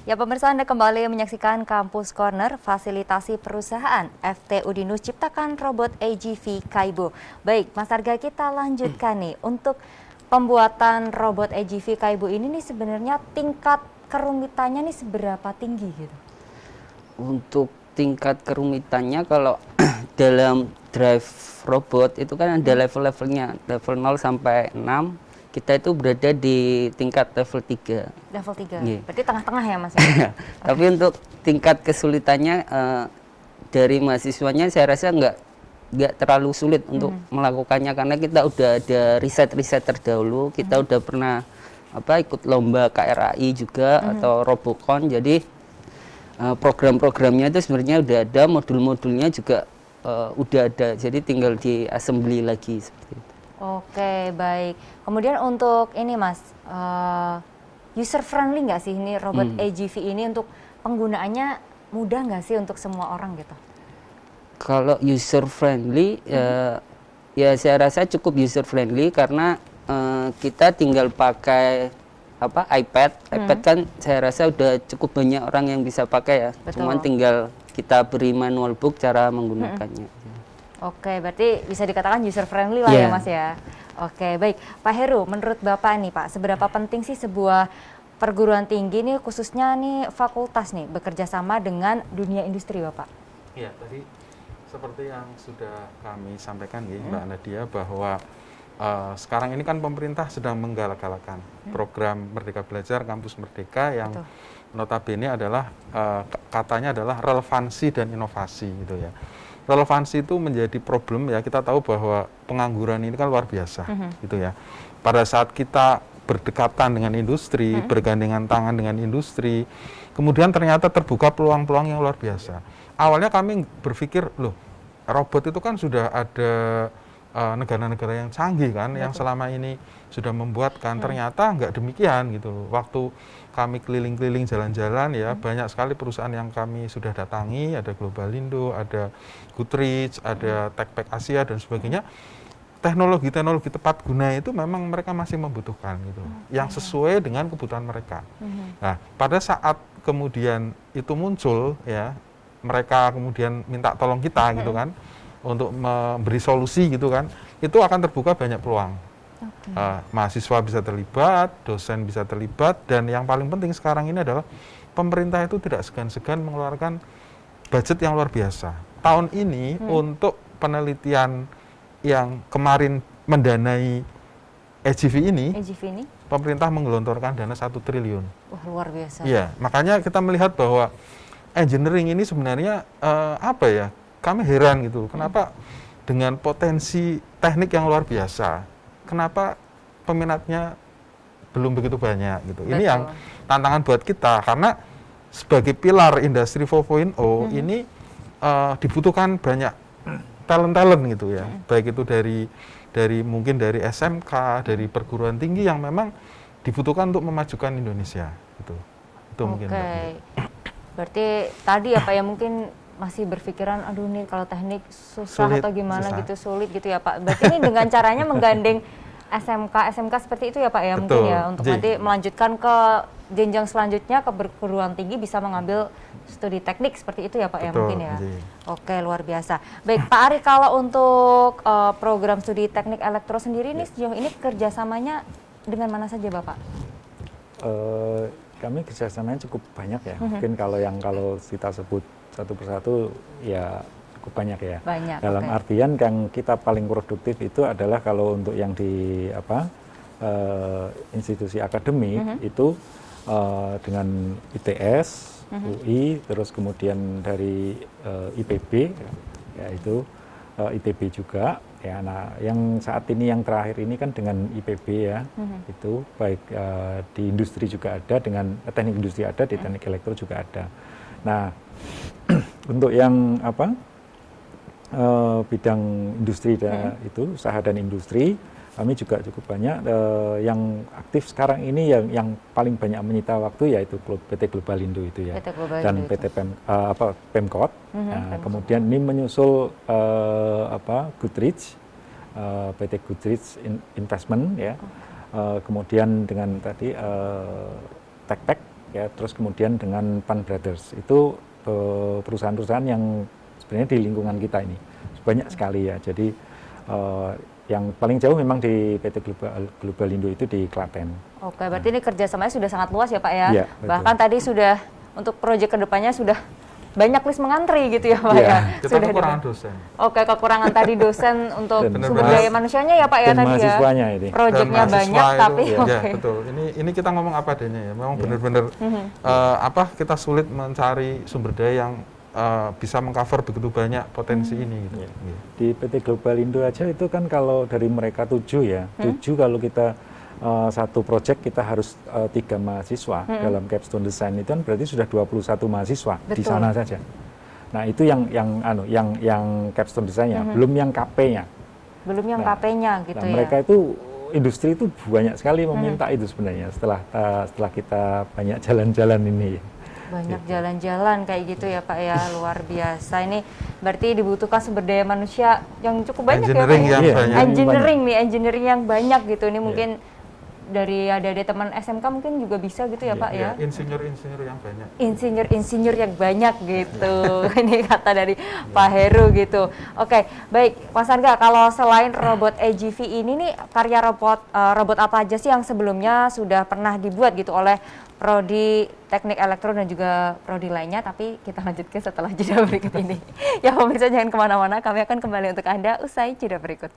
Ya, pemirsa, Anda kembali menyaksikan Kampus Corner, fasilitasi perusahaan FT Udinus ciptakan robot AGV Kaibo. Baik, Mas Arga, kita lanjutkan nih. Untuk pembuatan robot AGV Kaibo ini nih sebenarnya tingkat kerumitannya nih seberapa tinggi gitu? Untuk tingkat kerumitannya kalau dalam drive robot itu kan ada level-levelnya, level 0 sampai 6. Kita itu berada di tingkat level 3. Level 3, Yeah. berarti tengah-tengah ya Mas? Ya? Tapi untuk tingkat kesulitannya dari mahasiswanya saya rasa nggak terlalu sulit untuk melakukannya, karena kita udah ada riset-riset terdahulu, kita udah pernah ikut lomba KRAI juga atau Robocon, jadi program-programnya itu sebenarnya udah ada, modul-modulnya juga udah ada, jadi tinggal di assembly lagi seperti itu. Oke, baik. Kemudian untuk ini Mas, user friendly nggak sih ini robot AGV ini, untuk penggunaannya mudah nggak sih untuk semua orang gitu? Kalau user friendly ya saya rasa cukup user friendly, karena kita tinggal pakai iPad. iPad kan saya rasa udah cukup banyak orang yang bisa pakai ya. Betul. Cuman tinggal kita beri manual book cara menggunakannya. Oke, berarti bisa dikatakan user friendly lah ya Mas ya. Oke, baik. Pak Heru, menurut Bapak nih Pak, seberapa penting sih sebuah perguruan tinggi nih, khususnya nih fakultas nih, bekerja sama dengan dunia industri Bapak? Iya, tadi seperti yang sudah kami sampaikan ya Mbak Nadia, bahwa sekarang ini kan pemerintah sedang menggalak-galakan program Merdeka Belajar, Kampus Merdeka, yang notabene adalah katanya adalah relevansi dan inovasi gitu ya. Relevansi itu menjadi problem ya, kita tahu bahwa pengangguran ini kan luar biasa gitu ya. Pada saat kita berdekatan dengan industri, bergandengan tangan dengan industri, kemudian ternyata terbuka peluang-peluang yang luar biasa. Awalnya kami berpikir, loh, robot itu kan sudah ada negara-negara yang canggih kan, yang selama ini sudah membuatkan, ternyata nggak demikian gitu. Waktu kami keliling-keliling jalan-jalan ya, banyak sekali perusahaan yang kami sudah datangi, ada Globalindo, ada Goodreads, ada Techpack Asia dan sebagainya. Teknologi-teknologi tepat guna itu memang mereka masih membutuhkan gitu, yang sesuai dengan kebutuhan mereka. Nah, pada saat kemudian itu muncul ya, mereka kemudian minta tolong kita gitu kan, untuk memberi solusi gitu kan, itu akan terbuka banyak peluang. Mahasiswa bisa terlibat, dosen bisa terlibat, dan yang paling penting sekarang ini adalah pemerintah itu tidak segan-segan mengeluarkan budget yang luar biasa. Tahun ini untuk penelitian yang kemarin mendanai AGV ini, pemerintah menggelontorkan dana 1 triliun. Wah, luar biasa. Iya, makanya kita melihat bahwa engineering ini sebenarnya kami heran gitu, kenapa dengan potensi teknik yang luar biasa, kenapa peminatnya belum begitu banyak gitu. Ini yang tantangan buat kita, karena sebagai pilar industri 4.0 ini dibutuhkan banyak talent gitu ya, baik itu dari mungkin dari SMK, dari perguruan tinggi yang memang dibutuhkan untuk memajukan Indonesia gitu. Itu mungkin. Berarti tadi apa ya, mungkin masih berpikiran, aduh nih kalau teknik susah sulit, atau gimana gitu, sulit gitu ya Pak. Berarti ini dengan caranya menggandeng SMK seperti itu ya Pak ya. Betul, mungkin ya, untuk nanti melanjutkan ke jenjang selanjutnya, ke perguruan tinggi bisa mengambil studi teknik seperti itu ya Pak. Betul, ya mungkin ya. Oke, luar biasa. Baik Pak Ari, kalau untuk program studi teknik elektro sendiri ini sejauh ini kerjasamanya dengan mana saja Bapak? Kami kerjasamanya cukup banyak ya. Mungkin kalau kita sebut satu persatu ya cukup banyak ya. Banyak, dalam artian yang kita paling produktif itu adalah kalau untuk yang di institusi akademik itu dengan ITS, UI, terus kemudian dari IPB, yaitu ITB juga. Ya, nah, yang saat ini yang terakhir ini kan dengan IPB ya, itu baik di industri juga ada, dengan teknik industri ada, di teknik elektro juga ada. Nah, untuk yang bidang industri itu usaha dan industri, kami juga cukup banyak. Yang aktif sekarang ini yang paling banyak menyita waktu yaitu PT Globalindo itu ya, dan PT Pemkot. Nah, kemudian ini menyusul Goodreads, PT Goodreads Investment ya. Kemudian dengan tadi Techpack ya, terus kemudian dengan Pan Brothers itu perusahaan-perusahaan yang sebenarnya di lingkungan kita ini banyak sekali ya. Jadi yang paling jauh memang di PT Global Indo itu di Klaten. Oke, berarti ini kerjasamanya sudah sangat luas ya Pak ya. Iya, betul. Bahkan tadi sudah untuk proyek kedepannya sudah banyak list mengantri gitu ya Pak Iya. ya. Kita Sudah kekurangan dosen. Oke, kekurangan tadi dosen untuk Dan sumber daya manusianya ya Pak ya dan tadi ya. mahasiswanya ini. Proyeknya Dan mahasiswa banyak itu, tapi ya oke. betul. Ini kita ngomong apa adanya ya. Memang benar-benar kita sulit mencari sumber daya yang bisa mengcover begitu banyak potensi ini. Gitu. Ya. Di PT Global Indo aja itu kan kalau dari mereka 7 ya, 7 kalau kita satu project kita harus 3 mahasiswa dalam capstone design itu kan berarti sudah 21 mahasiswa di Betul. sana saja. Nah itu yang capstone desainnya, belum yang KP-nya. Belum yang Nah, KP-nya gitu ya. Mereka itu industri itu banyak sekali meminta itu sebenarnya setelah kita banyak jalan-jalan ini. Banyak jalan-jalan kayak gitu ya Pak ya, luar biasa. Ini berarti dibutuhkan sumber daya manusia yang cukup banyak Engineering ya Pak. yang Iya. banyak. Engineering yang banyak gitu. Ini mungkin dari adik-adik teman SMK mungkin juga bisa gitu ya Pak ya. Insinyur-insinyur yang banyak. Insinyur-insinyur yang banyak gitu. Ini kata dari Pak Heru gitu. Oke, baik Mas Arga, kalau selain robot AGV ini nih karya robot apa aja sih yang sebelumnya sudah pernah dibuat gitu oleh prodi Teknik Elektro dan juga prodi lainnya, tapi kita lanjutkan setelah jeda berikut ini. Ya pemirsa jangan kemana-mana, kami akan kembali untuk Anda usai jeda berikut.